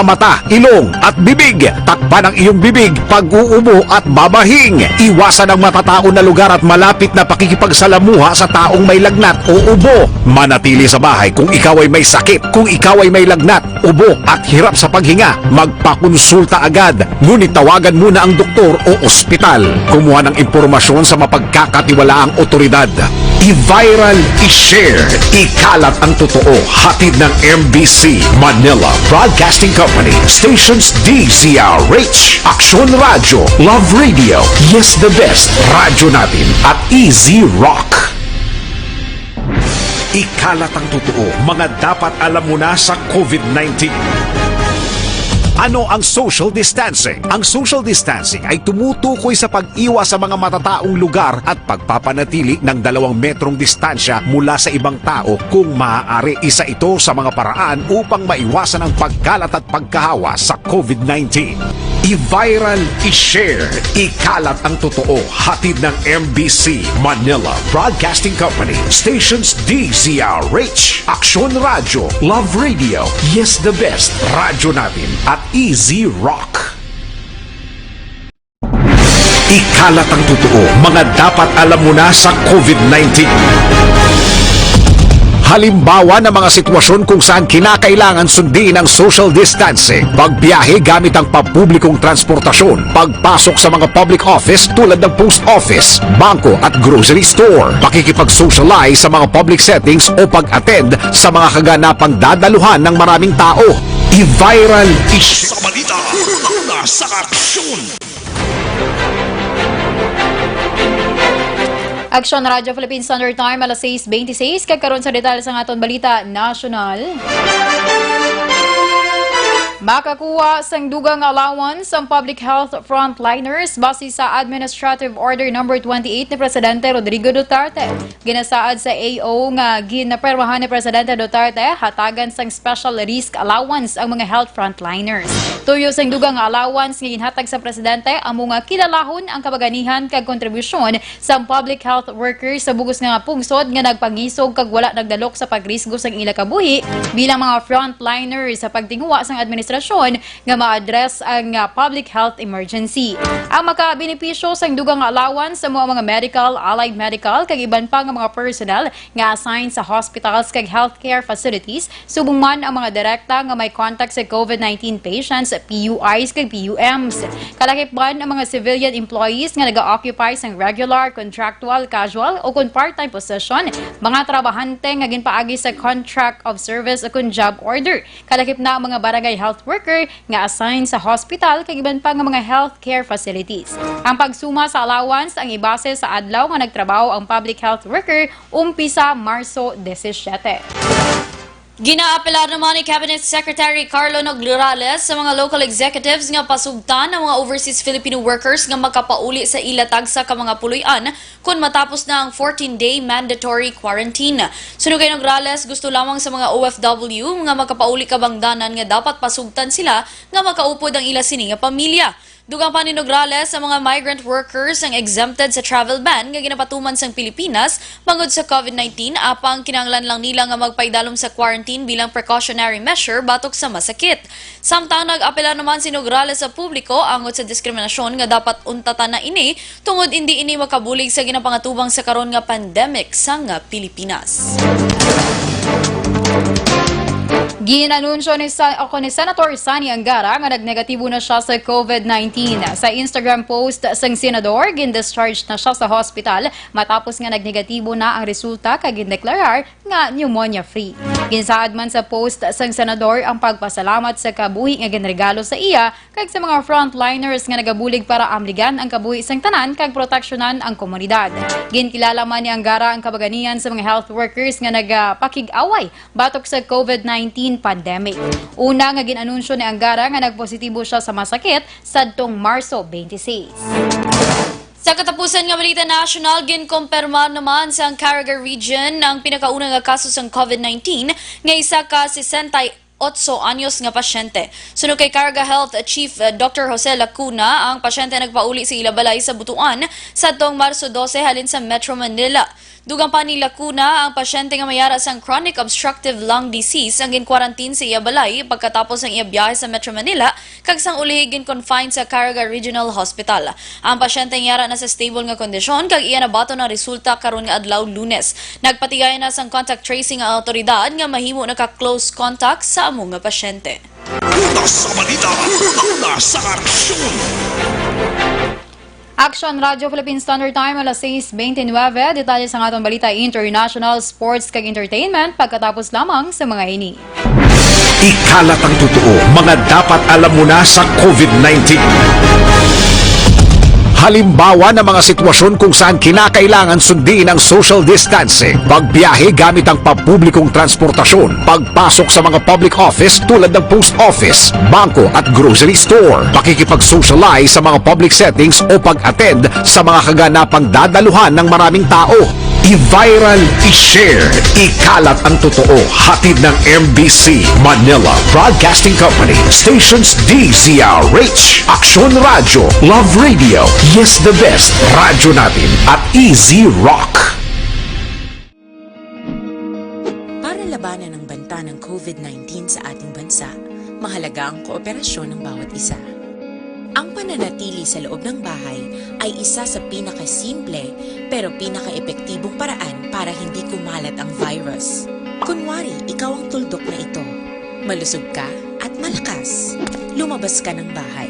mata, ilong at bibig. Takpan ang iyong bibig pag uubo at babahing. Iwasan ang matatao na lugar at malapit na pakikipagsalamuha sa taong may lagnat o ubo. Manatili sa bahay kung ikaw ay may sakit. Kung ikaw ay may lagnat, ubo at hirap sa paghinga, magpakonsulta agad. Ngunit tawagan muna ang doktor o ospital. Kumuha ng impormasyon sa mapagkakatiwalaang otoridad. I-viral, i-share, ikalat ang totoo. Hatid ng MBC Manila Broadcasting Company, stations DZRH, Aksyon Radio, Love Radio, Yes the Best, Radyo Natin at Easy Rock. Ikalat ang totoo, mga dapat alam mo na sa COVID-19. Ano ang social distancing? Ang social distancing ay tumutukoy sa pag-iwas sa mga matataong lugar at pagpapanatili ng 2 metrong distansya mula sa ibang tao kung maaari. Isa ito sa mga paraan upang maiwasan ang pagkalat at pagkahawa sa COVID-19. I-viral, i-share, ikalat ang totoo. Hatid ng MBC Manila Broadcasting Company, stations DZRH, Aksyon Radio, Love Radio, Yes the Best, Radyo Natin at Easy Rock. Ikalat ang totoo, mga dapat alam mo na sa COVID-19. Halimbawa ng mga sitwasyon kung saan kinakailangan sundin ang social distancing. Pagbiyahe gamit ang pampublikong transportasyon. Pagpasok sa mga public office tulad ng post office, bangko at grocery store. Pakikipag-socialize sa mga public settings o pag-attend sa mga kaganapang dadaluhan ng maraming tao. I-viral, Sa balita, una sa aksyon. Aksyon Radyo Philippine Standard Time, alas 6:26. Kagkaroon sa detalye sa aton balita national. Makakuha sang dugang allowance ang public health frontliners base sa Administrative Order No. 28 ni Presidente Rodrigo Duterte. Ginasaad sa AO nga ginapermahan ni Presidente Duterte hatagan sang special risk allowance ang mga health frontliners. Tuyo sang dugang allowance nga ginhatag sa Presidente amo nga kilalahon ang kabaganihan kag kontribusyon sa public health workers sa bugos nga pungsod nga nagpangisog kag wala nagdalok sa pagrisgo sang ila kabuhi bilang mga frontliners sa pagtinguha sang administrasyon nga ma-address ang public health emergency. Ang makabenepisyo sa dugang allowance sa mga medical, allied medical, kag iban pa nga mga personnel nga assigned sa hospitals kag healthcare facilities, subong man ang mga direkta nga may contact sa COVID-19 patients, PUIs kag PUMs. Kalakip man ang mga civilian employees nga nag-occupy sa regular, contractual, casual o kung part-time position, mga trabahante nga ginpaagi sa contract of service o kung job order. Kalakip na ang mga barangay health worker nga assigned sa hospital kag iban pa nga mga healthcare facilities. Ang pagsuma sa allowance ang ibase sa adlaw nga nagtrabaho ang public health worker umpisa Marso 17. Ginaapelar naman ni Cabinet Secretary Carlo Nograles sa mga local executives nga pasugtan ng mga overseas Filipino workers nga makapauli sa ilatag sa mga puloy-an kung matapos na ang 14-day mandatory quarantine. Sunog kay Nograles, gusto lamang sa mga OFW nga makapauli kabangdanan nga dapat pasugtan sila nga makaupod ang ila sini nga pamilya. Dugang pa ni Nograles sa mga migrant workers ang exempted sa travel ban nga ginapatuman sang Pilipinas bangod sa COVID-19 apang kinahanglan lang nila nga magpaidalom sa quarantine bilang precautionary measure batok sa masakit. Samtang nag-apela naman si Nograles sa publiko angot sa diskriminasyon nga dapat untatan na ini tungod hindi ini makabulig sa ginapangatubang sa karon nga pandemic sa Pilipinas. Ginanunsyo ni Senator Sani Angara nga nagnegatibo na siya sa COVID-19. Sa Instagram post sang senador, gin-discharge na siya sa hospital matapos nga nagnegatibo na ang resulta kag gindeklarar nga pneumonia-free. Ginsaad man sa post sang senador ang pagpasalamat sa kabuhi nga ginregalo sa iya kag sa mga frontliners nga nagabulig para amligan ang kabuhi sang tanan kag proteksyonan ang komunidad. Ginkilala man ni Angara ang kabaganihan sa mga health workers nga nagapakig-away batok sa COVID-19 pandemic. Una nga ginanunsyo ni Angara nga nagpositibo siya sa masakit sadtong Marso 26. Sa katapusan nga balita national, ginkumpirma naman sa Caraga region ang pinakaunang nga kaso sa COVID-19 nga isa ka anyos nga pasyente. Sunod kay Caraga Health Chief Dr. Jose Lacuna, ang pasyente nagpauli sa ilabalay sa Butuan sa tong Marso 12 halin sa Metro Manila. Dugang pa ni Lacuna, ang pasyente nga mayara sang chronic obstructive lung disease ang gin-quarantine sa iyabalay pagkatapos ang iyabiyahe sa Metro Manila kag sang ulihi gin-confine sa Caraga Regional Hospital. Ang pasyente yara na sa stable nga kondisyon kag iya nabato ng resulta karon nga adlaw Lunes. Nagpatigay na sang contact tracing ang autoridad nga mahimo naka-close contact sa among nga pasyente. Una sa balita, una sa aksyon. Action Radio Philippine Standard Time alas 6:29. Detalye sa atong balita international, sports kag entertainment pagkatapos lamang sa mga ini. Ikalat ang totoo, mga dapat alam mo na sa COVID-19. Halimbawa ng mga sitwasyon kung saan kinakailangan sundin ang social distancing, pagbiyahe gamit ang pampublikong transportasyon, pagpasok sa mga public office tulad ng post office, bangko at grocery store, pakikipag-socialize sa mga public settings o pag-attend sa mga kaganapang dadaluhan ng maraming tao. I-viral, i-share, ikalat ang totoo. Hatid ng MBC Manila Broadcasting Company, stations DZRH, Action Radio, Love Radio, Yes the Best, Radyo Natin at Easy Rock. Para labanan ang banta ng COVID-19 sa ating bansa, mahalaga ang kooperasyon ng bawat isa. Ang pananatili sa loob ng bahay ay isa sa pinakasimple pero pinaka-epektibong paraan para hindi kumalat ang virus. Kunwari, ikaw ang tuldok na ito. Malusog ka at malakas. Lumabas ka ng bahay.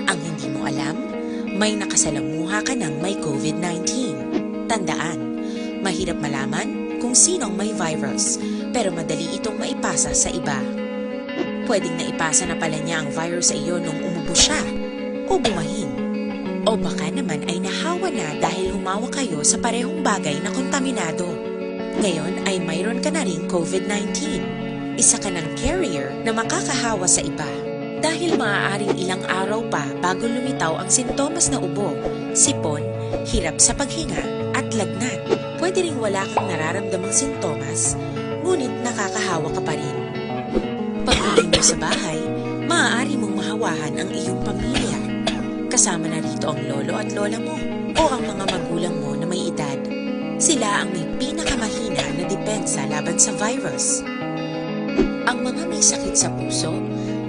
Ang hindi mo alam, may nakasalamuha ka ng may COVID-19. Tandaan, mahirap malaman kung sinong may virus, pero madali itong maipasa sa iba. Pwedeng naipasa na pala niya ang virus sa iyo nung umubo siya o bumahin. O baka naman ay nahawa na dahil humawa kayo sa parehong bagay na kontaminado. Ngayon ay mayroon ka na rin COVID-19. Isa ka ng carrier na makakahawa sa iba. Dahil maaaring ilang araw pa bago lumitaw ang sintomas na ubo, sipon, hirap sa paghinga at lagnat. Pwede ring wala kang nararamdamang sintomas, ngunit nakakahawa ka pa rin. Pag-uwi mo sa bahay, maaari mong mahawahan ang iyong pamilya. Kasama na rito ang lolo at lola mo o ang mga magulang mo na may edad. Sila ang may pinakamahina na depensa laban sa virus. Ang mga may sakit sa puso,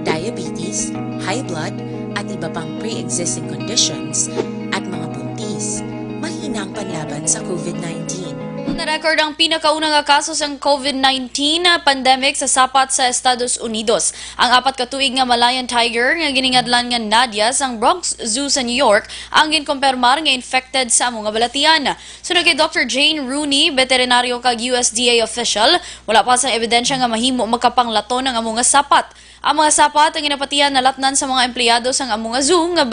diabetes, high blood, at iba pang pre-existing conditions at mga buntis, mahina ang panlaban sa COVID-19. Na-record ang pinakaunang nga kaso sa COVID-19 pandemic sa sapat sa Estados Unidos. Ang 4 katuig nga Malayan tiger nga giningadlan nga Nadia sa Bronx Zoo sa New York ang ginkumpirmar nga infected sa among nga balatian. Sunod kay Dr. Jane Rooney, veterinaryo kag USDA official, wala pa sang ebidensya nga mahimo magkapanglaton ang among nga sapat. Ang mga sapat ang ginapatian na latnan sa mga empleyado sang among nga zoo nga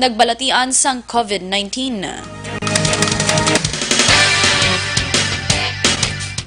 nagbalatian sang COVID-19.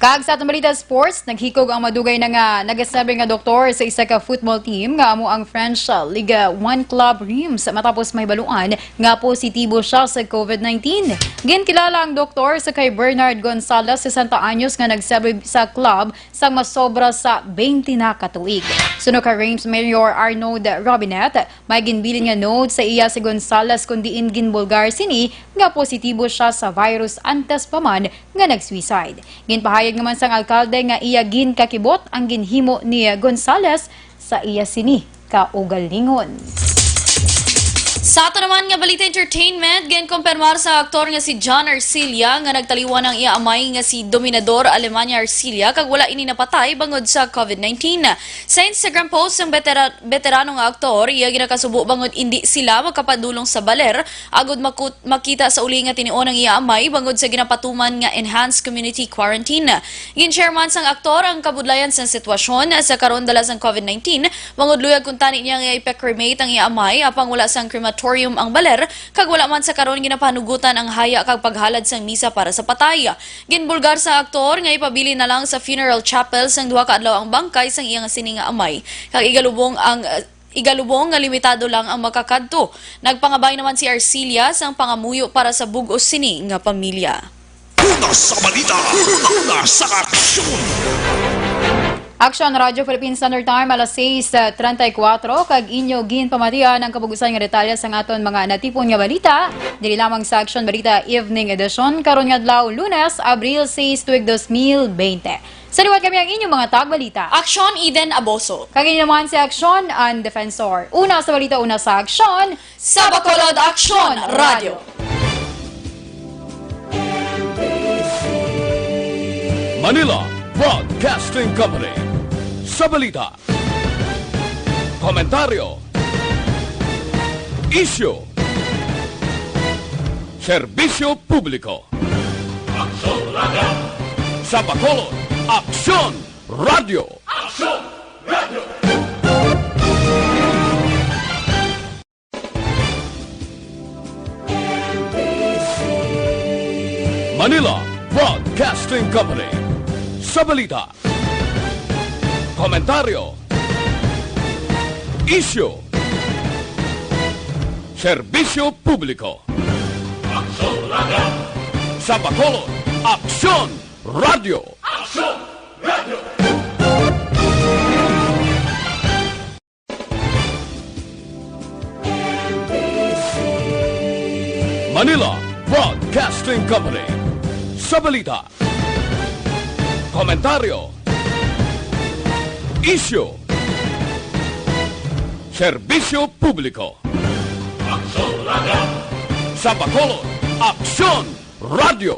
Kag sa atong balita sports, naghikog ang madugay na nga nagasabi nga doktor sa isa ka football team nga amo ang French Liga 1 club Reims matapos may baluan nga positibo siya sa COVID-19. Ginkilala ang doktor sa kay Bernard Gonzalez, 60 anyos nga nagsabi sa club sa masobra sa 20 na katuig. Sunod ka Reims Mayor Arnaud Robinet, may ginbilin nga note sa iya si Gonzalez kundi ginbulgar sini nga positibo siya sa virus antes pa man nga nag-suicide. Ginpahayag naman sang alkalde nga iya gin kakibot ang ginhimo ni Gonzalez sa iya sini kaugalingon. Sa ato naman nga balita entertainment, ginkumpirmar sa aktor nga si John Arcilla nga nagtaliwan ang iya amay nga si Dominador Alemania Arcilla kag wala ini napatay bangod sa COVID-19. Sa Instagram post ng veterano nga aktor, iya ginakasubo bangod indi sila magkapadulong sa baler agud makita sa uli nga tinuon ang iya amay bangod sa ginapatuman nga enhanced community quarantine. Gin-share man sang aktor ang kabudlayan sa sitwasyon sa karon dala sang COVID-19 bangod luyag kun tani niya nga ipe-cremate ang iya amay apang wala sang crematorium ang baler kag wala man sa karon ginapanugutan ang haya kag paghalad sang misa para sa patay. Ginbulgar sa aktor nga ipabili na lang sa funeral chapel sang duha ka adlaw ang bangkay sang iyang sini nga amay kag igalubong nga limitado lang ang makakadto. Nagpangabay naman si Arcilla sang pangamuyo para sa bug-os sini nga pamilya. Una sa balita, una sa aksyon. Action Radio Philippine Standard Time alas 6:34 kag inyo ginpamatian ang kabugusan nga detalye sa aton mga natipon nga balita dili lamang sa Action Balita Evening Edition karon nga adlaw Lunes, Abril 6, 2020. Sa liwat kami ang inyong mga tagbalita. Aksyon Eden Aboso. Kag inyo naman si Action ang Defensor. Una sa balita, una sa Action. Sa Bacolod Aksyon Radio. Manila Broadcasting Company. Sa balita, komentaryo, isyu, serbisyo publiko. Sa Bacolod, Aksyon Radio. Manila Broadcasting Company. Sa balita, komentaryo, isyu, serbisyo publiko. Sa Bacolod, Aksyon Radio. Manila Broadcasting Company. Sa balita, komentaryo, isyu, serbisyo publiko. Sa Bacolod, Aksyon Radio.